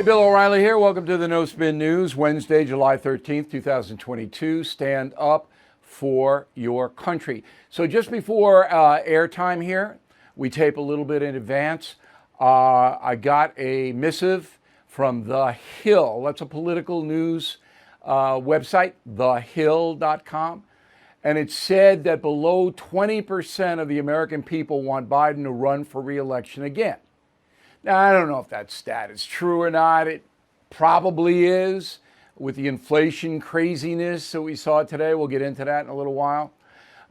Bill O'Reilly here. Welcome to the No Spin News, Wednesday, July 13th, 2022. Stand up for your country. So just before airtime here, we tape a little bit in advance. I got a missive from The Hill. That's a political news website, thehill.com. And it said that below 20% of the American people want Biden to run for re-election again. Now, I don't know if that stat is true or not. It probably is with the inflation craziness that we saw today. We'll get into that in a little while.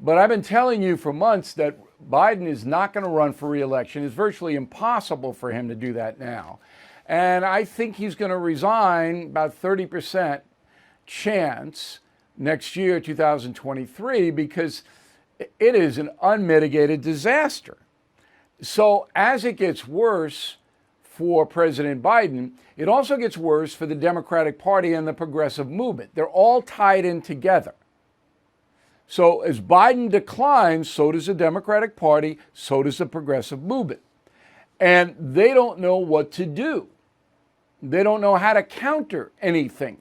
But I've been telling you for months that Biden is not going to run for re-election. It's virtually impossible for him to do that now. And I think he's going to resign about 30% chance next year, 2023, because it is an unmitigated disaster. So as it gets worse for President Biden, it also gets worse for the Democratic Party and the progressive movement. They're all tied in together. So as Biden declines, so does the Democratic Party, so does the progressive movement. And they don't know what to do. They don't know how to counter anything.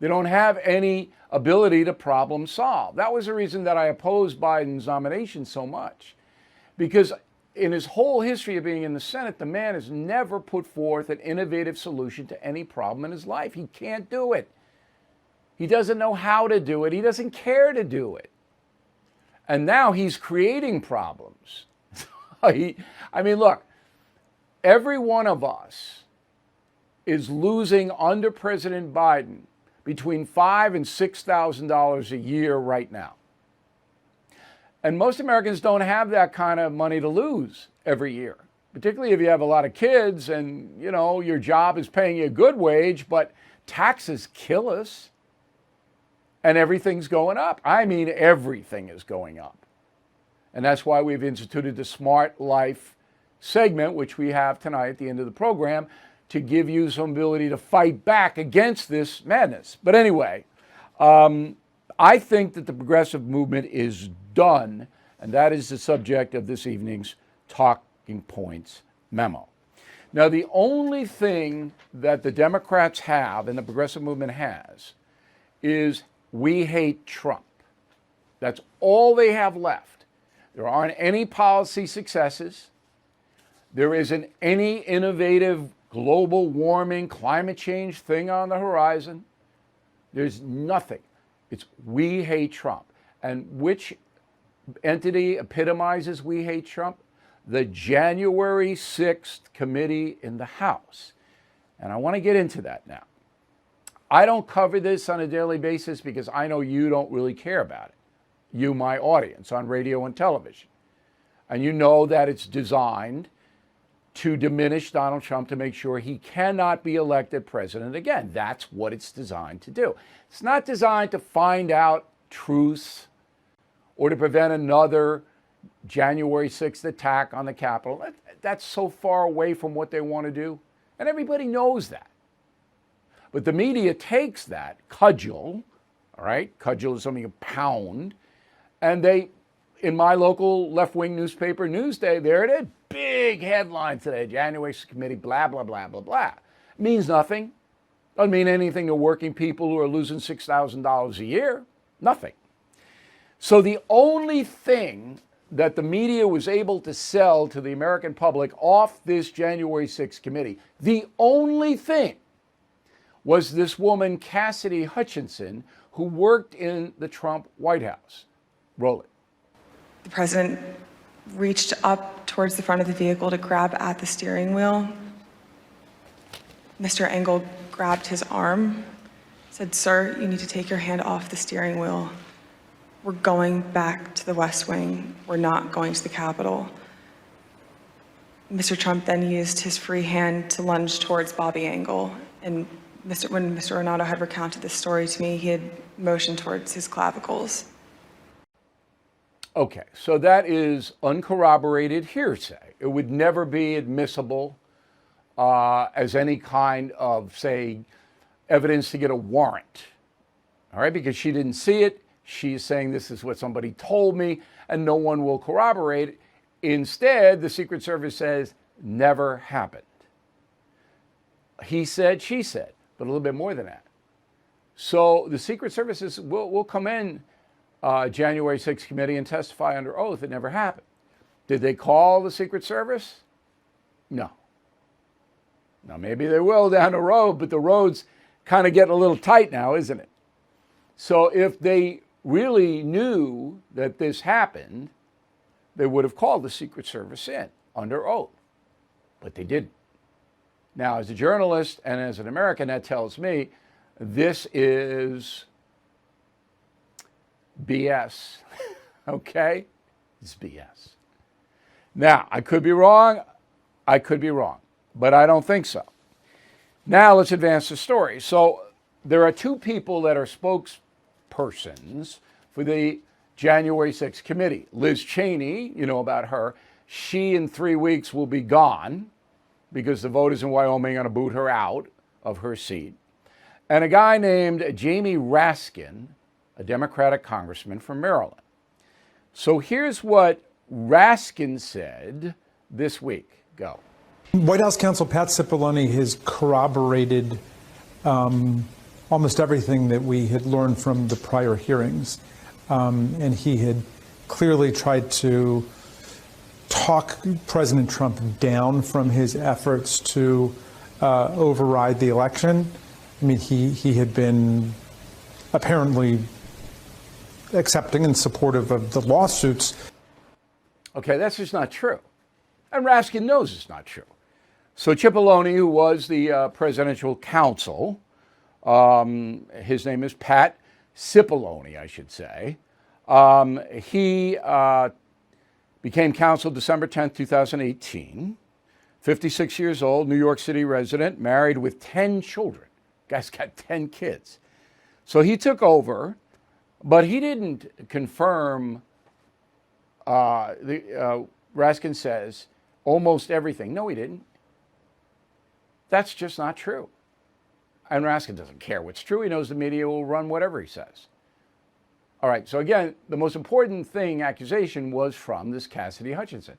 They don't have any ability to problem solve. That was the reason that I opposed Biden's nomination so much, because in his whole history of being in the Senate, the man has never put forth an innovative solution to any problem in his life. He can't do it. He doesn't know how to do it. He doesn't care to do it. And now he's creating problems. Look, every one of us is losing under President Biden between $5,000 and $6,000 a year right now. And most Americans don't have that kind of money to lose every year, particularly if you have a lot of kids and, you know, your job is paying you a good wage, but taxes kill us and everything's going up. I mean, everything is going up. And that's why we've instituted the Smart Life segment, which we have tonight at the end of the program, to give you some ability to fight back against this madness. But anyway, I think that the progressive movement is done, and that is the subject of this evening's Talking Points memo. Now, the only thing that the Democrats have and the progressive movement has is we hate Trump. That's all they have left. There aren't any policy successes. There isn't any innovative global warming, climate change thing on the horizon. There's nothing. It's we hate Trump. And which entity epitomizes we hate Trump? The January 6th committee in the House. And I want to get into that now. I don't cover this on a daily basis because I know you don't really care about it. You, my audience, on radio and television. And you know that it's designed to diminish Donald Trump to make sure he cannot be elected president again. That's what it's designed to do. It's not designed to find out truths or to prevent another January 6th attack on the Capitol. That's so far away from what they want to do. And everybody knows that. But the media takes that cudgel, all right? Cudgel is something, a pound. And they, in my local left-wing newspaper, Newsday, there it is. Big headline today, January 6th committee, blah, blah, blah, blah, blah. Means nothing. Doesn't mean anything to working people who are losing $6,000 a year. Nothing. So the only thing that the media was able to sell to the American public off this January 6th committee, the only thing was this woman, Cassidy Hutchinson, who worked in the Trump White House. Roll it. The president reached up towards the front of the vehicle to grab at the steering wheel. Mr. Engel grabbed his arm, said, "Sir, you need to take your hand off the steering wheel. We're going back to the West Wing. We're not going to the Capitol." Mr. Trump then used his free hand to lunge towards Bobby Engel. And when Mr. Renato had recounted this story to me, he had motioned towards his clavicles. Okay, so that is uncorroborated hearsay. It would never be admissible as any kind of, say, evidence to get a warrant, all right, because she didn't see it. She's saying this is what somebody told me, and no one will corroborate it. Instead, the Secret Service says never happened. he said, she said, but a little bit more than that. So the Secret Service will come in January 6th committee and testify under oath. It never happened. Did they call the Secret Service? No. Now, maybe they will down the road, but the road's kind of getting a little tight now, isn't it? So if they really knew that this happened, they would have called the Secret Service in under oath, but they didn't. Now, as a journalist and as an American, that tells me this is BS, okay? It's BS. Now, I could be wrong, but I don't think so. Now, let's advance the story. So there are two people that are spokespersons for the January 6th committee. Liz Cheney, you know about her. She, in 3 weeks, will be gone because the voters in Wyoming are going to boot her out of her seat. And a guy named Jamie Raskin, a Democratic congressman from Maryland. So here's what Raskin said this week. Go. White House counsel Pat Cipollone has corroborated almost everything that we had learned from the prior hearings. And he had clearly tried to talk President Trump down from his efforts to override the election. I mean, he had been apparently accepting and supportive of the lawsuits. Okay, that's just not true. And Raskin knows it's not true. So Cipollone, who was the presidential counsel, his name is Pat Cipollone, I should say. He became counsel December 10th, 2018. 56 years old, New York City resident, married with 10 children. Guy's got 10 kids. So he took over, but he didn't confirm, Raskin says, almost everything. No, he didn't. That's just not true. And Raskin doesn't care what's true. He knows the media will run whatever he says. All right, so again, the most important accusation was from this Cassidy Hutchinson.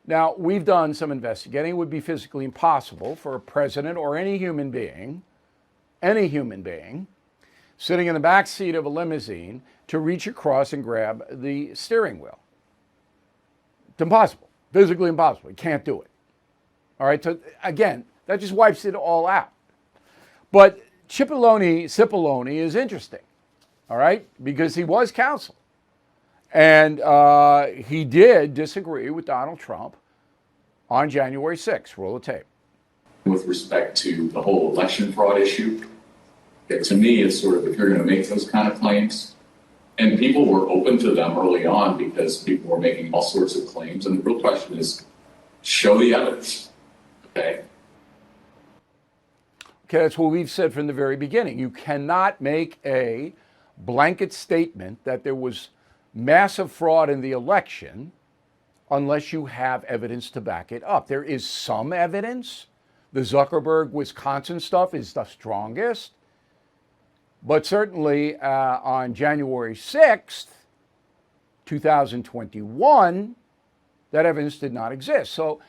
Now, we've done some investigating. It would be physically impossible for a president or any human being, sitting in the back seat of a limousine to reach across and grab the steering wheel. It's impossible, physically impossible. You can't do it. All right, so again, that just wipes it all out. But Cipollone is interesting, all right, because he was counsel. And he did disagree with Donald Trump on January 6th. Roll the tape. With respect to the whole election fraud issue, to me, it's sort of, if you're going to make those kind of claims, and people were open to them early on because people were making all sorts of claims. And the real question is, show the evidence, okay? Okay, that's what we've said from the very beginning. You cannot make a blanket statement that there was massive fraud in the election unless you have evidence to back it up. There is some evidence. The Zuckerberg, Wisconsin stuff is the strongest. But certainly on January 6th, 2021, that evidence did not exist. So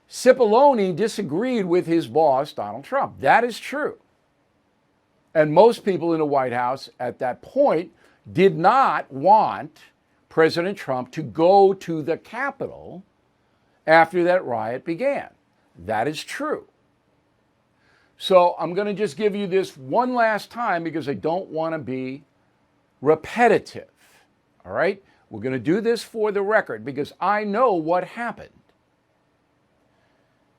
Cipollone disagreed with his boss, Donald Trump. That is true. And most people in the White House at that point did not want President Trump to go to the Capitol after that riot began. That is true. So I'm going to just give you this one last time because I don't want to be repetitive. All right? We're going to do this for the record because I know what happened.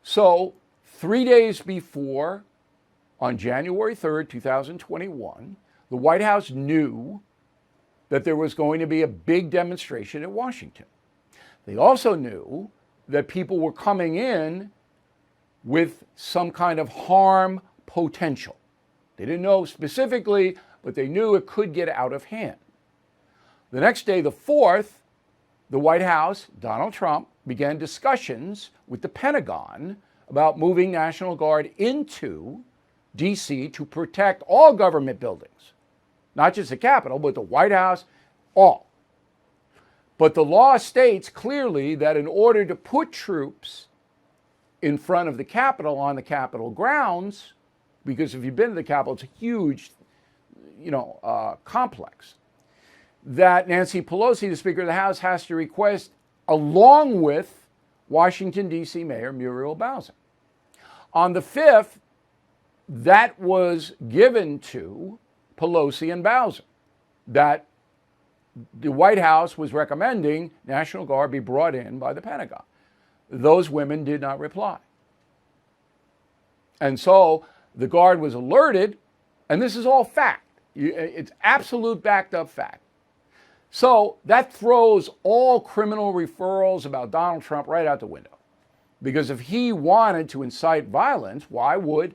So 3 days before, on January 3rd, 2021, the White House knew that there was going to be a big demonstration in Washington. They also knew that people were coming in with some kind of harm potential. They didn't know specifically, but they knew it could get out of hand. The next day, the 4th, the White House, Donald Trump, began discussions with the Pentagon about moving National Guard into D.C. to protect all government buildings, not just the Capitol, but the White House, all. But the law states clearly that in order to put troops in front of the Capitol on the Capitol grounds, because if you've been to the Capitol, it's a huge, complex, that Nancy Pelosi, the Speaker of the House, has to request along with Washington, D.C. Mayor Muriel Bowser. On the 5th, that was given to Pelosi and Bowser, that the White House was recommending National Guard be brought in by the Pentagon. Those women did not reply. And so the Guard was alerted, and this is all fact. It's absolute backed up fact. So that throws all criminal referrals about Donald Trump right out the window. Because if he wanted to incite violence, why would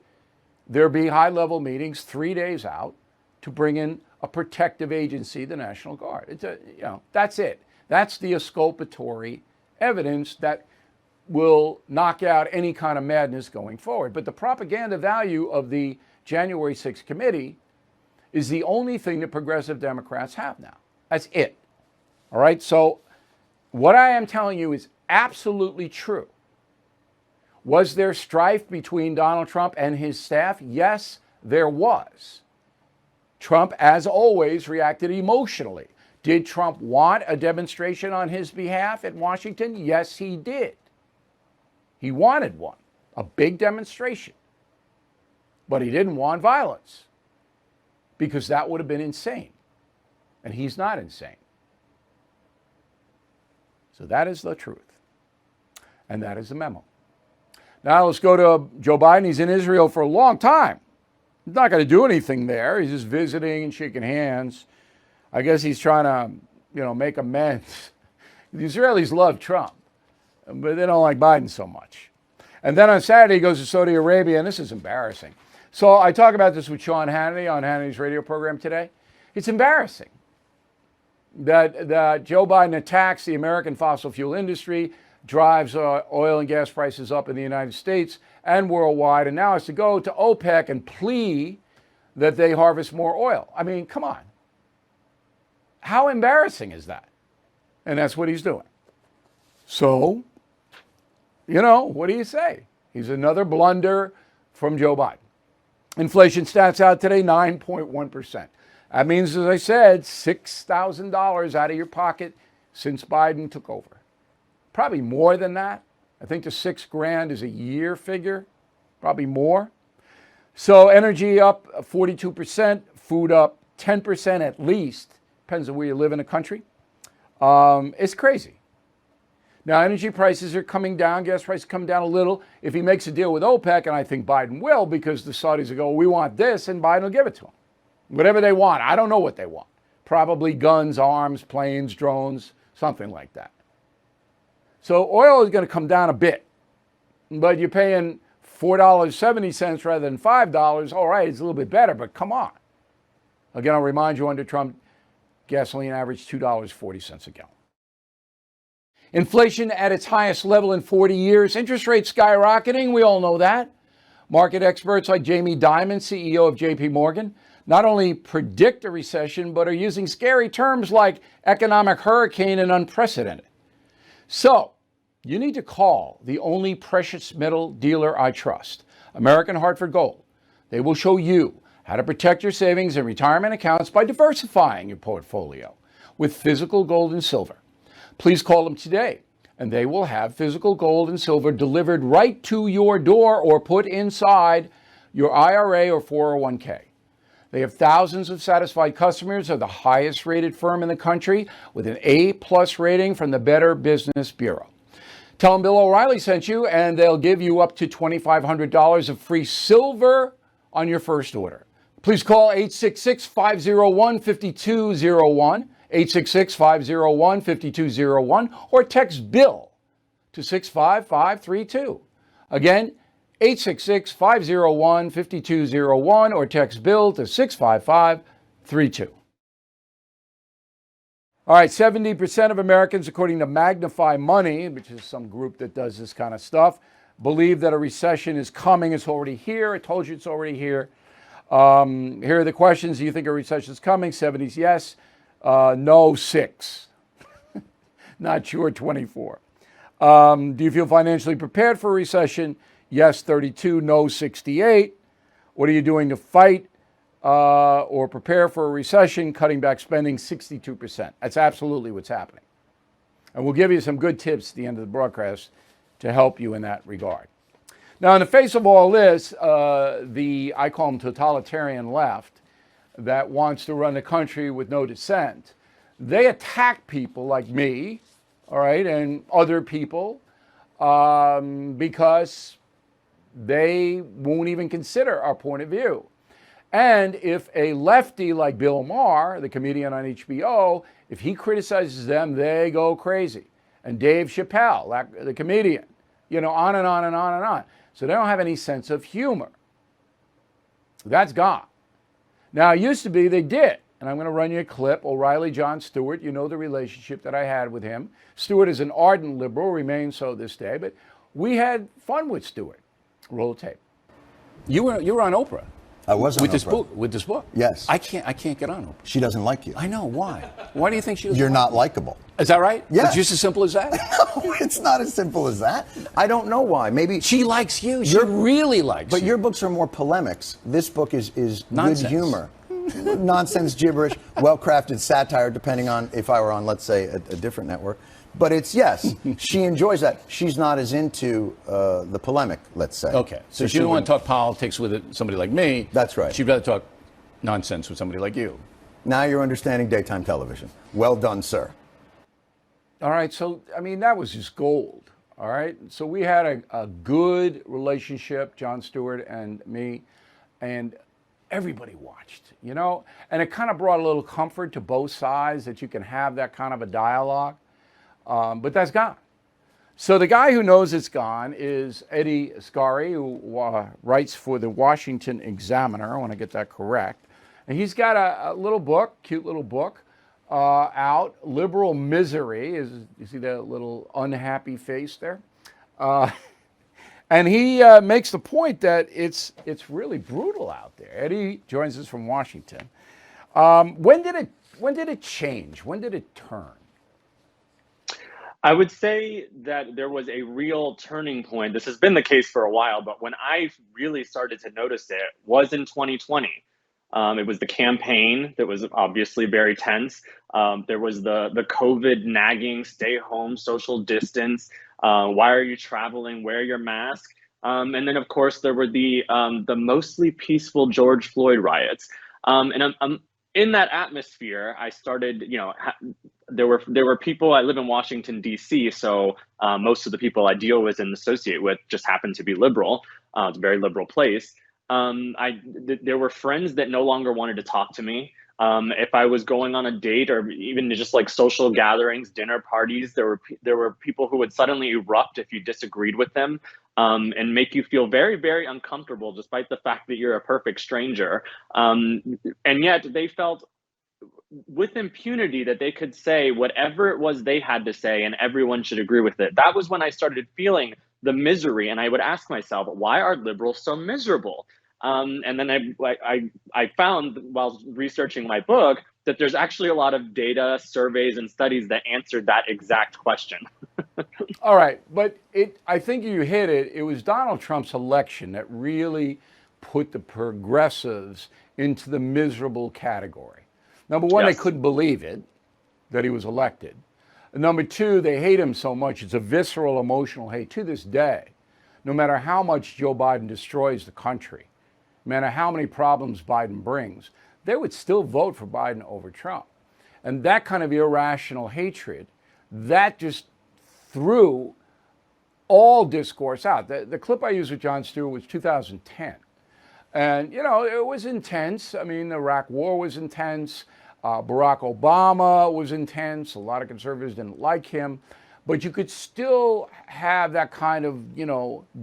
there be high-level meetings 3 days out to bring in a protective agency, the National Guard? That's it. That's the exculpatory evidence that will knock out any kind of madness going forward. But the propaganda value of the January 6th committee is the only thing that progressive Democrats have now. That's it. All right? So what I am telling you is absolutely true. Was there strife between Donald Trump and his staff? Yes, there was. Trump, as always, reacted emotionally. Did Trump want a demonstration on his behalf at Washington? Yes, he did. He wanted one, a big demonstration. But he didn't want violence because that would have been insane. And he's not insane. So that is the truth. And that is the memo. Now let's go to Joe Biden. He's in Israel for a long time. He's not going to do anything there. He's just visiting and shaking hands. I guess he's trying to, make amends. The Israelis love Trump, but they don't like Biden so much. And then on Saturday, he goes to Saudi Arabia, and this is embarrassing. So I talk about this with Sean Hannity on Hannity's radio program today. It's embarrassing that Joe Biden attacks the American fossil fuel industry, drives oil and gas prices up in the United States and worldwide, and now has to go to OPEC and plea that they harvest more oil. I mean, come on. How embarrassing is that? And that's what he's doing. So, what do you say? He's another blunder from Joe Biden. Inflation stats out today, 9.1%. That means, as I said, $6,000 out of your pocket since Biden took over. Probably more than that. I think the $6,000 is a year figure, probably more. So energy up 42%, food up 10% at least. Depends on where you live in the country. It's crazy. Now, energy prices are coming down. Gas prices come down a little. If he makes a deal with OPEC, and I think Biden will, because the Saudis will go, we want this, and Biden will give it to them. Whatever they want. I don't know what they want. Probably guns, arms, planes, drones, something like that. So oil is going to come down a bit, but you're paying $4.70 rather than $5. All right, it's a little bit better, but come on. Again, I'll remind you, under Trump, gasoline averaged $2.40 a gallon. Inflation at its highest level in 40 years. Interest rates skyrocketing. We all know that. Market experts like Jamie Dimon, CEO of JP Morgan, not only predict a recession, but are using scary terms like economic hurricane and unprecedented. So, you need to call the only precious metal dealer I trust, American Hartford Gold. They will show you how to protect your savings and retirement accounts by diversifying your portfolio with physical gold and silver. Please call them today, and they will have physical gold and silver delivered right to your door or put inside your IRA or 401k. They have thousands of satisfied customers. They're the highest rated firm in the country with an A+ rating from the Better Business Bureau. Tell them Bill O'Reilly sent you, and they'll give you up to $2,500 of free silver on your first order. Please call 866-501-5201, 866-501-5201, or text BILL to 65532. Again, 866-501-5201 or text BILL to 65532. All right, 70% of Americans, according to Magnify Money, which is some group that does this kind of stuff, believe that a recession is coming. It's already here. I told you it's already here. Here are the questions. Do you think a recession is coming? 70s, yes. No, 6. Not sure, 24. Do you feel financially prepared for a recession? Yes, 32. No, 68. What are you doing to fight or prepare for a recession? Cutting back spending 62%. That's absolutely what's happening. And we'll give you some good tips at the end of the broadcast to help you in that regard. Now, in the face of all this, I call them totalitarian left that wants to run the country with no dissent, they attack people like me, all right, and other people because they won't even consider our point of view. And if a lefty like Bill Maher, the comedian on HBO, if he criticizes them, they go crazy. And Dave Chappelle, the comedian, on and on and on and on. So they don't have any sense of humor. That's gone. Now, it used to be they did. And I'm going to run you a clip. O'Reilly John Stewart, you know the relationship that I had with him. Stewart is an ardent liberal, remains so this day, but we had fun with Stewart. Roll the tape. You were on Oprah. I was on with Oprah. With this book. Yes. I can't get on Oprah. She doesn't like you. I know. Why? Why do you think she doesn't? You're like not me? likable. Is that right? Yes. It's just as simple as that? No, it's not as simple as that. I don't know why. Maybe She likes you. She really likes But you. your books are more polemics. This book is Nonsense. good humor. Nonsense, gibberish, well-crafted satire, depending on if I were on, let's say, a different network. But it's, yes, she enjoys that. She's not as into the polemic, let's say. Okay. So she doesn't want to talk politics with somebody like me. That's right. She'd rather talk nonsense with somebody like you. Now you're understanding daytime television. Well done, sir. All right. So, that was just gold. All right. So we had a good relationship, Jon Stewart and me, and everybody watched, and it kind of brought a little comfort to both sides that you can have that kind of a dialogue. But that's gone. So the guy who knows it's gone is Eddie Scarry, who writes for the Washington Examiner. I want to get that correct. And he's got a little book, cute little book, out, Liberal Misery. You see that little unhappy face there? And he makes the point that it's really brutal out there. Eddie joins us from Washington. When did it change? When did it turn? I would say that there was a real turning point. This has been the case for a while, but when I really started to notice it was in 2020. It was the campaign that was obviously very tense. There was the COVID nagging, stay home, social distance. Why are you traveling? Wear your mask. And then, of course, there were the mostly peaceful George Floyd riots. And in that atmosphere, I started, there were people. I live in Washington, D.C., so most of the people I deal with and associate with just happen to be liberal. It's a very liberal place. There were friends that no longer wanted to talk to me. If I was going on a date or even just like social gatherings, dinner parties, there were people who would suddenly erupt if you disagreed with them, and make you feel very, very uncomfortable, despite the fact that you're a perfect stranger. And yet they felt with impunity that they could say whatever it was they had to say and everyone should agree with it. That was when I started feeling the misery. And I would ask myself, why are liberals so miserable? And then I found while researching my book that there's actually a lot of data, surveys, and studies that answered that exact question. All right, but I think you hit it. It was Donald Trump's election that really put the progressives into the miserable category. Number one, Yes. They couldn't believe it, that he was elected. And number two, they hate him so much. It's a visceral, emotional hate to this day. No matter how much Joe Biden destroys the country, no matter how many problems Biden brings, they would still vote for Biden over Trump. And that kind of irrational hatred, that just threw all discourse out. The clip I used with Jon Stewart was 2010. And, it was intense. The Iraq War was intense. Barack Obama was intense. A lot of conservatives didn't like him. But you could still have that kind of,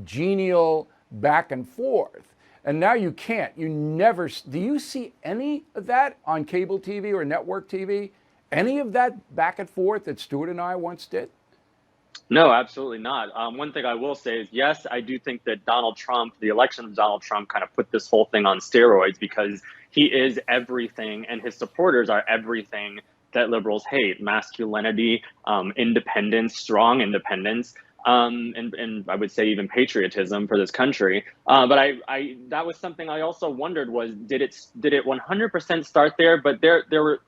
genial back and forth. And now you can't. You never. Do you see any of that on cable TV or network TV? Any of that back and forth that Stewart and I once did? No, absolutely not. One thing I will say is, yes, I do think that Donald Trump, the election of Donald Trump, kind of put this whole thing on steroids because he is everything and his supporters are everything that liberals hate: masculinity, independence, strong independence. and I would say even patriotism for this country. But I that was something I also wondered was, did it 100% start there? But there were,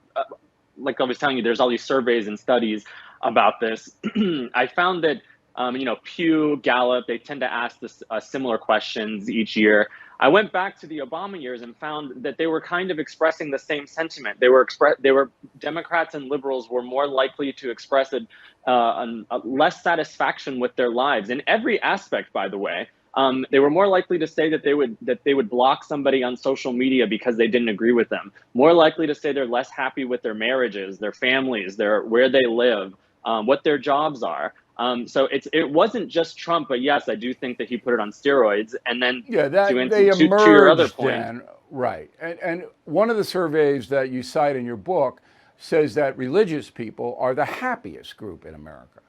like I was telling you, there's all these surveys and studies about this. I found that, Pew, Gallup, they tend to ask similar questions each year. I went back to the Obama years and found that they were kind of expressing the same sentiment. They were Democrats and liberals were more likely to express a less satisfaction with their lives in every aspect, by the way. They were more likely to say that they would block somebody on social media because they didn't agree with them. More likely to say they're less happy with their marriages, their families, where they live, what their jobs are. So it wasn't just Trump, but yes, I do think that he put it on steroids. And then they to your other emerged point, then, right? And one of the surveys that you cite in your book says that religious people are the happiest group in America.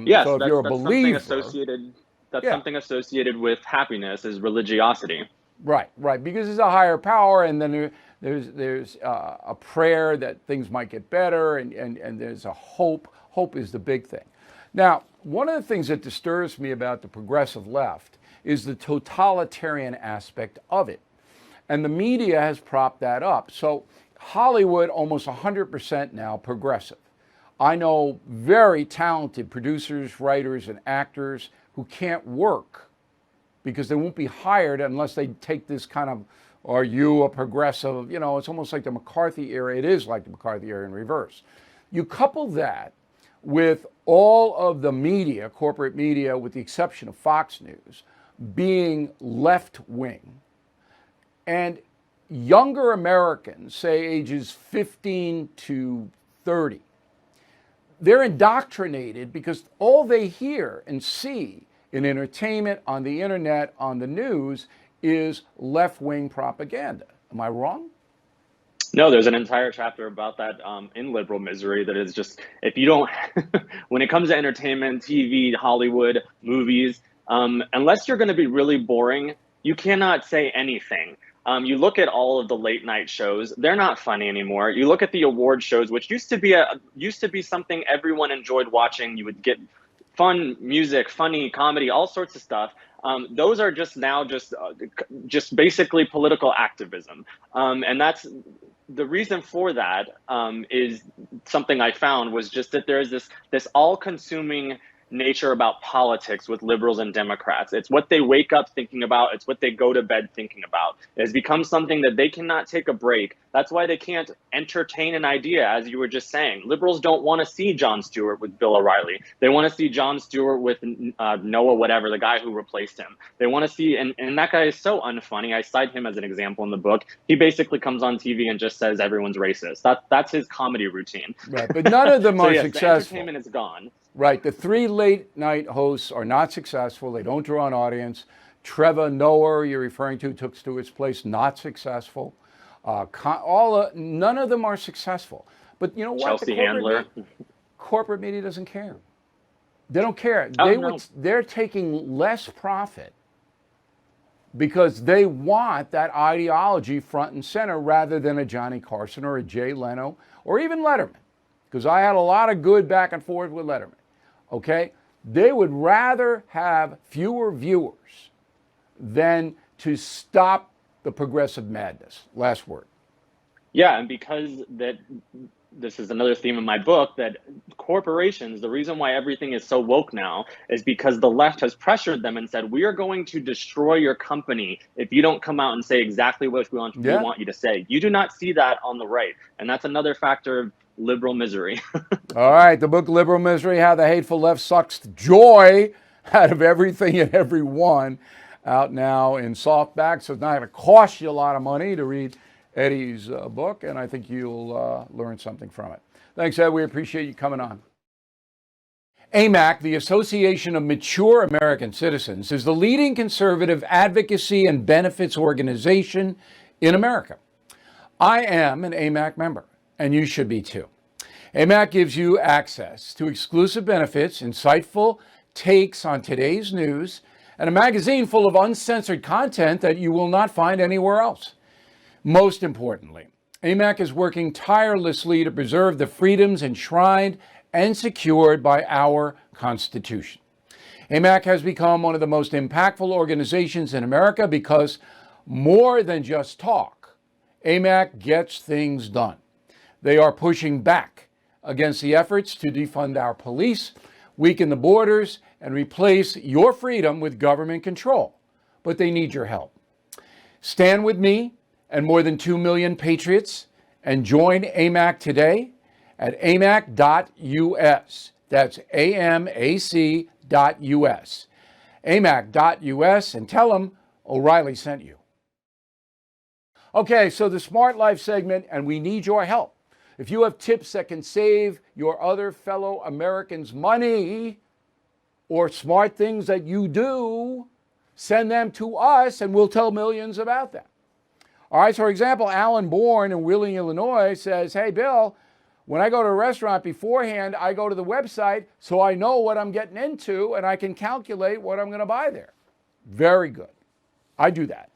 yes, so if that's, you're a that's believer, something associated. That's Yeah. something associated with happiness is religiosity. right, because there's a higher power, and then there's a prayer that things might get better, and there's a hope. Hope is the big thing. Now, one of the things that disturbs me about the progressive left is the totalitarian aspect of it. And the media has propped that up. So Hollywood, almost 100% now progressive. I know very talented producers, writers, and actors who can't work because they won't be hired unless they take this kind of, are you a progressive? It's almost like the McCarthy era. It is like the McCarthy era in reverse. You couple that with all of the media, corporate media, with the exception of Fox News, being left-wing, and younger Americans, say ages 15 to 30, they're indoctrinated because all they hear and see in entertainment, on the internet, on the news, is left-wing propaganda. Am I wrong? No, there's an entire chapter about that in Liberal Misery that is just, if you don't, when it comes to entertainment, TV, Hollywood, movies, unless you're going to be really boring, you cannot say anything. You look at all of the late night shows; they're not funny anymore. You look at the award shows, which used to be something everyone enjoyed watching. You would get fun music, funny comedy, all sorts of stuff. Those are just now just basically political activism, and that's the reason for that. Is something I found was just that there's this all-consuming nature about politics with liberals and Democrats. It's what they wake up thinking about. It's what they go to bed thinking about. It has become something that they cannot take a break. That's why they can't entertain an idea, as you were just saying. Liberals don't want to see Jon Stewart with Bill O'Reilly. They want to see Jon Stewart with Noah whatever, the guy who replaced him. They want to see, and that guy is so unfunny. I cite him as an example in the book. He basically comes on TV and just says everyone's racist. That's his comedy routine. Right, but none of them So are yes, successful. the entertainment is gone. Right. The three late night hosts are not successful. They don't draw an audience. Trevor Noah, you're referring to, took Stewart's place, not successful. None of them are successful. But you know what? Chelsea Handler. Corporate media doesn't care. They don't care. No. They're taking less profit because they want that ideology front and center rather than a Johnny Carson or a Jay Leno or even Letterman. Because I had a lot of good back and forth with Letterman. Okay? They would rather have fewer viewers than to stop the progressive madness. Last word. Yeah, and because this is another theme in my book, that corporations, the reason why everything is so woke now is because the left has pressured them and said, we are going to destroy your company if you don't come out and say exactly what we want you to say. You do not see that on the right. And that's another factor of liberal misery. All right, the book Liberal Misery, How the Hateful Left Sucks Joy Out of Everything and Everyone, out now in softback. So it's not going to cost you a lot of money to read Eddie's book, and I think you'll learn something from it. Thanks, Ed. We appreciate you coming on. AMAC, the Association of Mature American Citizens, is the leading conservative advocacy and benefits organization in America. I am an AMAC member, and you should be too. AMAC gives you access to exclusive benefits, insightful takes on today's news, and a magazine full of uncensored content that you will not find anywhere else. Most importantly, AMAC is working tirelessly to preserve the freedoms enshrined and secured by our Constitution. AMAC has become one of the most impactful organizations in America because more than just talk, AMAC gets things done. They are pushing back against the efforts to defund our police, weaken the borders, and replace your freedom with government control. But they need your help. Stand with me and more than 2 million patriots and join AMAC today at amac.us. That's AMAC.us. amac.us, and tell them O'Reilly sent you. Okay, so the Smart Life segment, and we need your help. If you have tips that can save your other fellow Americans money or smart things that you do, send them to us and we'll tell millions about them. All right, so for example, Alan Bourne in Wheeling, Illinois says, hey, Bill, when I go to a restaurant beforehand, I go to the website so I know what I'm getting into and I can calculate what I'm going to buy there. Very good. I do that.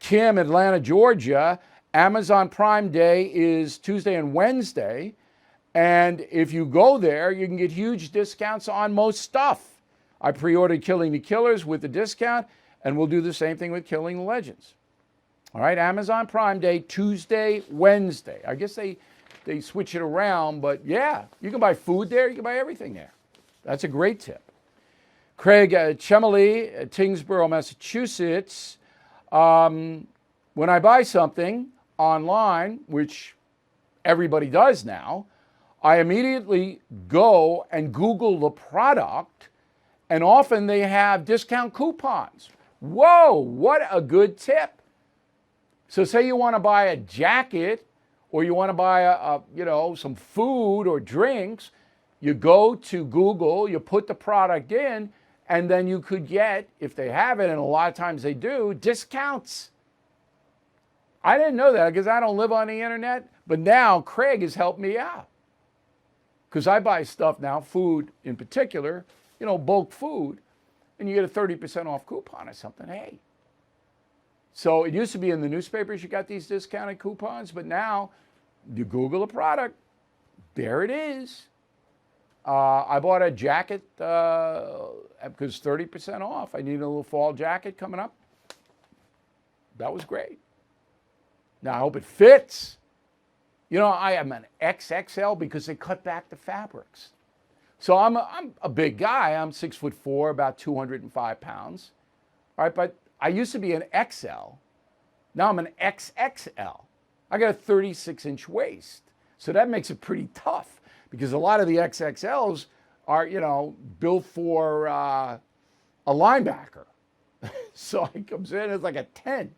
Kim, Atlanta, Georgia, Amazon Prime Day is Tuesday and Wednesday. And if you go there, you can get huge discounts on most stuff. I pre-ordered Killing the Killers with the discount, and we'll do the same thing with Killing the Legends. All right, Amazon Prime Day, Tuesday, Wednesday. I guess they switch it around, but yeah, you can buy food there, you can buy everything there. That's a great tip. Craig Chemily, Tingsboro, Massachusetts. When I buy something online, which everybody does now, I immediately go and Google the product, and often they have discount coupons. Whoa, what a good tip. So say you want to buy a jacket or you want to buy some food or drinks, you go to Google, you put the product in, and then you could get, if they have it, and a lot of times they do, discounts. I didn't know that because I don't live on the internet, but now Craig has helped me out. Because I buy stuff now, food in particular, bulk food, and you get a 30% off coupon or something. Hey. So it used to be in the newspapers, you got these discounted coupons, but now you Google a product, there it is. I bought a jacket because 30% off. I need a little fall jacket coming up. That was great. Now I hope it fits. I am an XXL because they cut back the fabrics. So I'm a big guy. I'm 6'4", about 205 pounds. All right, but I used to be an XL. Now I'm an XXL. I got a 36-inch waist. So that makes it pretty tough because a lot of the XXLs are, built for a linebacker. So it comes in as like a tent.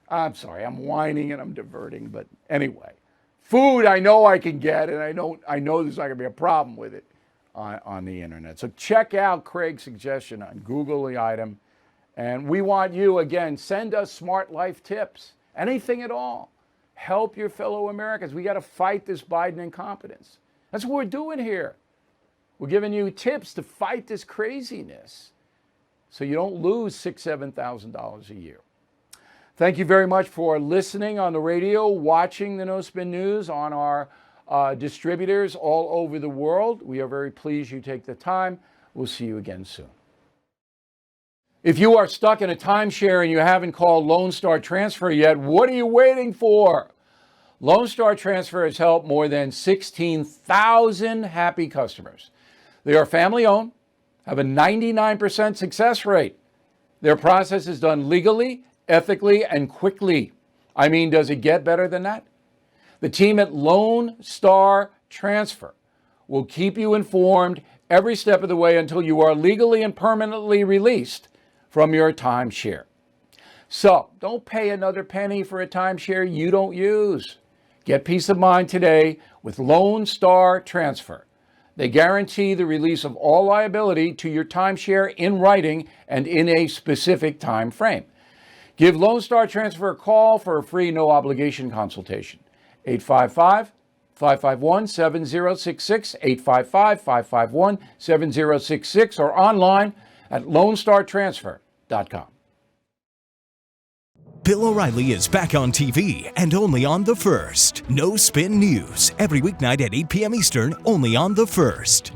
I'm sorry, I'm whining and I'm diverting, but anyway. Food I know I can get, and I know there's not going to be a problem with it on the internet. So check out Craig's suggestion on Google the item. And we want you, again, send us smart life tips, anything at all. Help your fellow Americans. We got to fight this Biden incompetence. That's what we're doing here. We're giving you tips to fight this craziness so you don't lose $6,000, $7,000 a year. Thank you very much for listening on the radio, watching the No Spin News on our distributors all over the world. We are very pleased you take the time. We'll see you again soon. If you are stuck in a timeshare and you haven't called Lone Star Transfer yet, what are you waiting for? Lone Star Transfer has helped more than 16,000 happy customers. They are family-owned, have a 99% success rate. Their process is done legally, ethically, and quickly. I mean, does it get better than that? The team at Lone Star Transfer will keep you informed every step of the way until you are legally and permanently released from your timeshare. So don't pay another penny for a timeshare you don't use. Get peace of mind today with Lone Star Transfer. They guarantee the release of all liability to your timeshare in writing and in a specific time frame. Give Lone Star Transfer a call for a free no-obligation consultation. 855-551-7066, 855-551-7066, or online at lonestartransfer.com. Bill O'Reilly is back on TV and only on The First. No Spin News, every weeknight at 8 p.m. Eastern, only on The First.